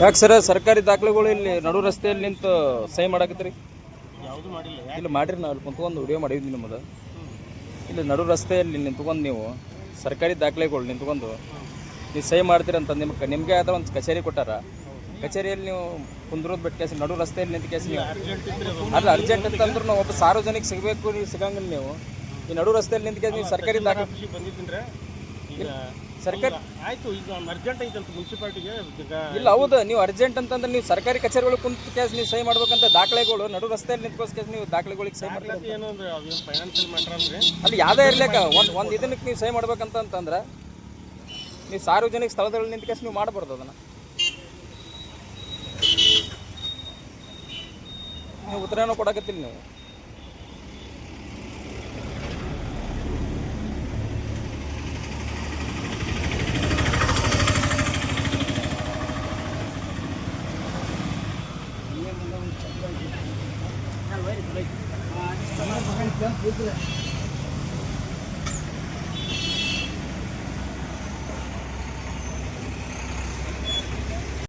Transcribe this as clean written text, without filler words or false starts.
ಯಾಕೆ ಸರ್ ಸರ್ಕಾರಿ ದಾಖಲೆಗಳು ಇಲ್ಲಿ ನಡು ರಸ್ತೆಯಲ್ಲಿ ನಿಂತು ಸಹಿ ಮಾಡಾಕತ್ರಿ? ಯಾವುದು ಮಾಡಿಲ್ಲ. ಇಲ್ಲಿ ಮಾಡಿರಿ, ನಾವು ಅಲ್ಲಿ ಕುಂತ್ಕೊಂಡು ವಿಡಿಯೋ ಮಾಡಿದ್ವಿ ನಿಮ್ಮದು. ಇಲ್ಲಿ ನಡು ರಸ್ತೆಯಲ್ಲಿ ನಿಂತ್ಕೊಂಡು ನೀವು ಸರ್ಕಾರಿ ದಾಖಲೆಗಳು ನಿಂತ್ಕೊಂಡು ನೀವು ಸಹಿ ಮಾಡ್ತೀರಂತ ನಿಮಗೆ ಆದ ಒಂದು ಕಚೇರಿ ಕೊಟ್ಟಾರ. ಕಚೇರಿಯಲ್ಲಿ ನೀವು ಕುಂದ್ರೋದು ಬಿಟ್ಟು ಕೇಸಿ ನಡು ರಸ್ತೆಯಲ್ಲಿ ನಿಂತು ಕೇಸಿ ನೀವು ಅಲ್ಲ ಅರ್ಜೆಂಟ್ ಅಂತಂದ್ರೆ ನಾವು ಒಬ್ಬ ಸಾರ್ವಜನಿಕ ಸಿಗಬೇಕು, ನೀವು ಸಿಗಂಗಿಲ್ಲ. ನೀವು ಈ ನಡು ರಸ್ತೆಯಲ್ಲಿ ನಿಂತು ಕೇಸಿ ನೀವು ಸರ್ಕಾರಿ ದಾಖಲೆ ಬಂದಿದ್ದೀನಿ ಸರ್ಕಾರಿ ಆಯ್ತು. ಈಗ ಅರ್ಜೆಂಟ್ ಐತಂತ ಮುನ್ಸಿಪಾಲಿಟಿಗೆ ಇಲ್ಲ. ಹೌದು, ನೀವು ಅರ್ಜೆಂಟ್ ಅಂತಂದ್ರೆ ನೀವು ಸರ್ಕಾರಿ ಕಚೇರಿಗಳು ಕುಂತ ಕೇಸ್ ನೀವು ಸಹಿ ಮಾಡ್ಬೇಕಂತ ದಾಖಲೆಗಳು ನಡು ರಸ್ತೆಯಲ್ಲಿ ನಿಂತ್ಕೋಸ್ ಕೇಸ್ ನೀವು ದಾಖಲೆಗಳಿಗೆ ಸಹಿ ಮಾಡ್ತೀವಿ. ಏನು ಅಂದ್ರೆ ಅದೇನು ಫೈನಾನ್ಷಿಯಲ್ ಮ್ಯಾಟ್ರ್ ಅಂದ್ರೆ ಅಲ್ಲಿ ಯಾವುದೇ ಇರ್ಲಿಕ್ಕ ಒಂದು ಇದಕ್ಕೆ ನೀವು ಸಹಿ ಮಾಡ್ಬೇಕಂತಂದ್ರೆ ನೀವು ಸಾರ್ವಜನಿಕ ಸ್ಥಳದಲ್ಲಿ ನಿಂತ ಕೇಸ್ ನೀವು ಮಾಡಬಾರ್ದು. ಅದನ್ನು ನೀವು ಉತ್ತರನೂ ಕೊಡಕತ್ತಿಲ್ಲ ನೀವು. Vamos